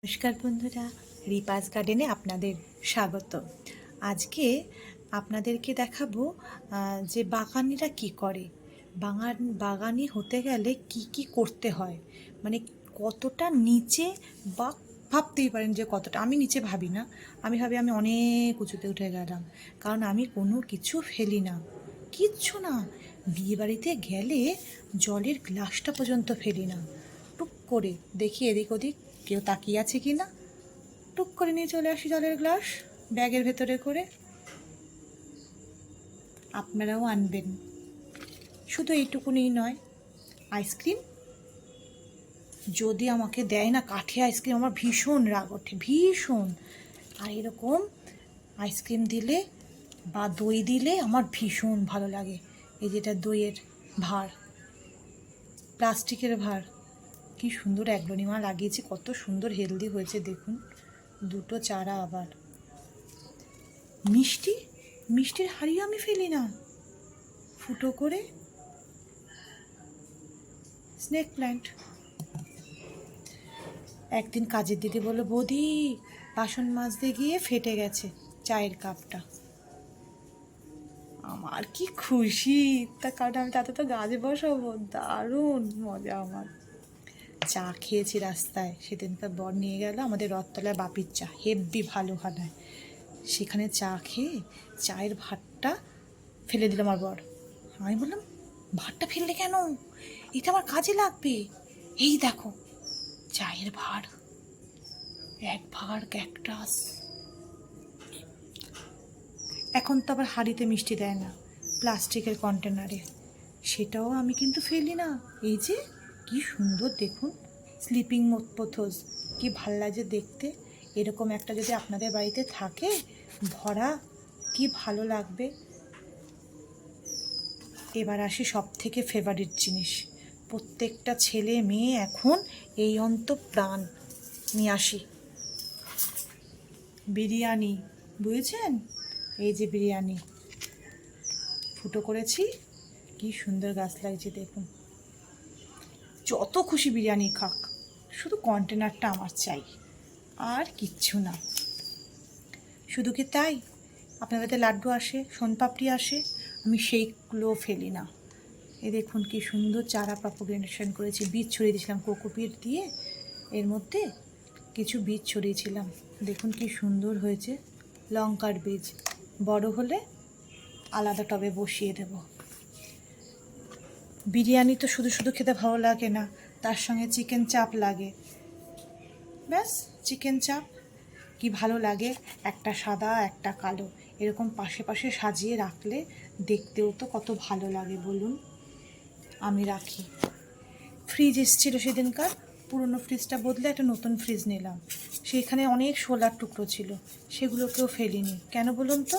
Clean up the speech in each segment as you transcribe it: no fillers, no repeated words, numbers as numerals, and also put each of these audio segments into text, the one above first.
নমস্কার বন্ধুরা, রিপাস গার্ডেনে আপনাদের স্বাগত। আজকে আপনাদেরকে দেখাবো যে বাগানিরা কি করে। বাগানি হতে গেলে কি কি করতে হয়, মানে কতটা নিচে, বা ভাবতেই পারেন যে কতটা। আমি নিচে ভাবি না, আমি ভাবি আমি অনেক উঁচুতে উঠে গেলাম, কারণ আমি কোনো কিছু ফেলি না, কিচ্ছু না। বিয়েবাড়িতে গেলে জলের গ্লাসটা পর্যন্ত ফেলি না। টুক করে দেখি এদিক ওদিক কেউ তাকিয়ে আছে কি না, টুক করে নিয়ে চলে আসি জলের গ্লাস ব্যাগের ভেতরে করে। আপনারাও আনবেন। শুধু এইটুকুনি নয়, আইসক্রিম যদি আমাকে দেয় না, কাঠি আইসক্রিম, আমার ভীষণ রাগ ওঠে, ভীষণ। আর এরকম আইসক্রিম দিলে বা দই দিলে আমার ভীষণ ভালো লাগে। এই যেটা দইয়ের ভাঁড়, প্লাস্টিকের ভাঁড়, কি সুন্দর অ্যাগ্লোনিমা লাগিয়েছে, কত সুন্দর হেলদি হয়েছে দেখুন, দুটো চারা। আবার মিষ্টির হাড়ি আমি ফেলি না, ফুটো করে। Snake plant. একদিন কাজের দিদি বললো, বৌদি বাসন মাজতে গিয়ে ফেটে গেছে চায়ের কাপটা। আমার কি খুশি, তার কারণ আমি তাতে তো গাছে বসাবো, দারুণ মজা আমার। চা খেয়েছি রাস্তায়, সেদিনকার বর নিয়ে গেল আমাদের রথতলায় বাপির চা, হেব্বি ভালো বানায়। সেখানে চা খেয়ে চায়ের ভাতটা ফেলে দিল আমার বর। আমি বললাম, ভাতটা ফেললে কেন, এটা আমার কাজে লাগবে। এই দেখো চায়ের ভাঁড়, এক ভাঁড় ক্যাকটাস। এখন তো আবার হাঁড়িতে মিষ্টি দেয় না, প্লাস্টিকের কন্টেনারে, সেটাও আমি কিন্তু ফেলি না। এই যে কি সুন্দর দেখুন, স্লিপিং পোথোস, কি ভাল লাগে দেখতে। এরকম একটা যদি আপনাদের বাড়িতে থাকে ভরা, কি ভালো লাগবে। এবার আসি সব থেকে ফেভারিট জিনিস, প্রত্যেকটা ছেলে মেয়ে এখন এই প্রাণ নিয়ে আসি, বিরিয়ানি। বুঝেছেন? এই যে বিরিয়ানি ফুটো করেছি, কি সুন্দর গাছ লাগছে দেখুন। যত খুশি বিরিয়ানি খাক, শুধু কন্টেনারটা আমার চাই, আর কিচ্ছু না। শুধু কি তাই, আপনার বাড়িতে লাড্ডু আসে, সোনপাপড়ি আসে, আমি সেইগুলো ফেলি না। এই দেখুন কি সুন্দর চারা প্রপোগেশন করেছি, বীজ ছড়িয়ে দিয়েছিলাম কোকোপিট দিয়ে, এর মধ্যে কিছু বীজ ছড়িয়েছিলাম, দেখুন কি সুন্দর হয়েছে। লঙ্কার বীজ বড় হলে আলাদা টবে বসিয়ে দেব। বিরিয়ানি তো শুধু শুধু খেতে ভালো লাগে না, তার সঙ্গে চিকেন চাপ লাগে। ব্যাস, চিকেন চাপ কি ভালো লাগে, একটা সাদা একটা কালো, এরকম পাশে পাশে সাজিয়ে রাখলে দেখতেও তো কত ভালো লাগে বলুন। আমি রাখি। ফ্রিজ এসেছিলো সেদিনকার, পুরনো ফ্রিজটা বদলে একটা নতুন ফ্রিজ নিলাম, সেইখানে অনেক শোলার টুকরো ছিল, সেগুলোকেও ফেলিনি। কেন বলুন তো,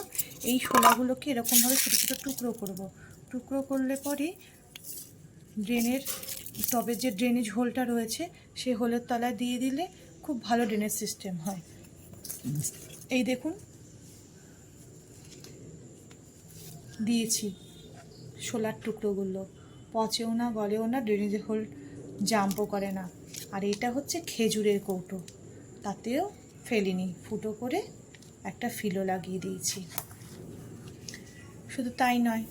এই শোলাগুলোকে এরকমভাবে ছোটো ছোটো টুকরো করব, টুকরো করলে পরে ড্রেনের টবের যে ড্রেনেজ হোলটা রয়েছে, সেই হোলের তলায় দিয়ে দিলে খুব ভালো ড্রেনেজ সিস্টেম হয়। এই দেখুন দিয়েছি শোলার টুকরোগুলো, পচেও না, গলেও না, ড্রেনেজ হোল জাম্পও করে না। আর এটা হচ্ছে খেজুরের কৌটো, তাতেও ফেলিনি, ফুটো করে একটা ফিলো লাগিয়ে দিয়েছি। শুধু তাই নয়,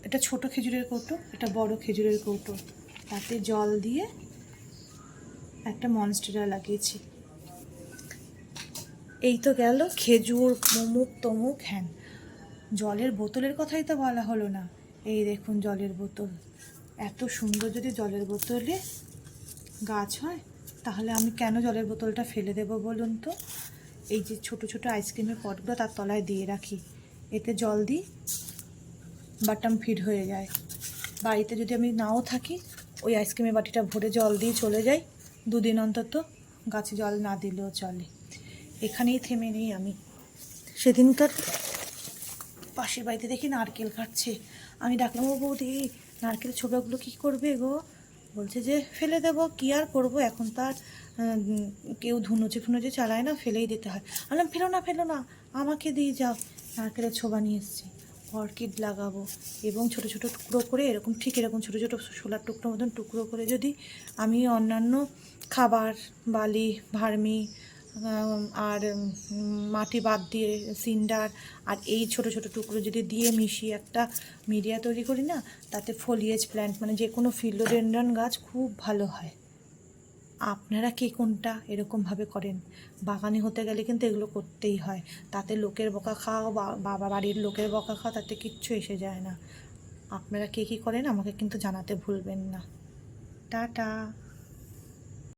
এটা ছোট খেজুরের কৌটো, এটা বড় খেজুরের কৌটো, তাতে জল দিয়ে একটা মনস্টেরা লাগিয়েছি। এই তো গেল খেজুর, অমুক তমুক হ্যান। জলের বোতলের কথাই তো বলা হলো না। এই দেখুন জলের বোতল, এত সুন্দর যদি জলের বোতলে গাছ হয়, তাহলে আমি কেন জলের বোতলটা ফেলে দেবো বলুন তো। এই যে ছোট ছোট আইসক্রিমের পটগুলো তার তলায় দিয়ে রাখি, এতে জল দিই, বাটাম ফিড হয়ে যায়। বাড়িতে যদি আমি নাও থাকি, ওই আইসক্রিমের বাটিটা ভরে জল দিয়ে চলে যাই, দুদিন অন্তত, গাছে জল না দিলেও চলে। এখানেই থেমে নেই আমি। সেদিনকার পাশের বাড়িতে দেখি নারকেল কাটছে, আমি ডাকলাম, ও বৌদি নারকেলের ছোবড়াগুলো কী করবে গো? বলছে যে ফেলে দেবো, কী আর করবো, এখন তার কেউ ধুনুচে চালায় না, ফেলেই দিতে হয়। বললাম, ফেলো না, আমাকে দিয়ে যাও। নারকেলের ছোবা নিয়ে এসেছি, অর্কিড লাগাবো, এবং ছোট ছোট টুকরো করে, এরকম ঠিক এরকম ছোট ছোট শোলার টুকরো মতন টুকরো করে যদি আমি অন্যান্য খাবার, বালি, ভার্মি, আর মাটি বাদ দিয়ে সিন্ডার আর এই ছোট ছোট টুকরো যদি দিয়ে মিশিয়ে একটা মিডিয়া তৈরি করি না, তাতে ফলিয়েজ প্ল্যান্ট মানে যে কোনো ফিলোডেন্ড্রন গাছ খুব ভালো হয়। আপনারা কে কোনটা এরকমভাবে করেন? বাগানি হতে গেলে কিন্তু এগুলো করতেই হয়। তাতে লোকের বকা খাও বা বাড়ির লোকের বকা খাও, তাতে কিচ্ছু এসে যায় না। আপনারা কে কী করেন আমাকে কিন্তু জানাতে ভুলবেন না। টাটা।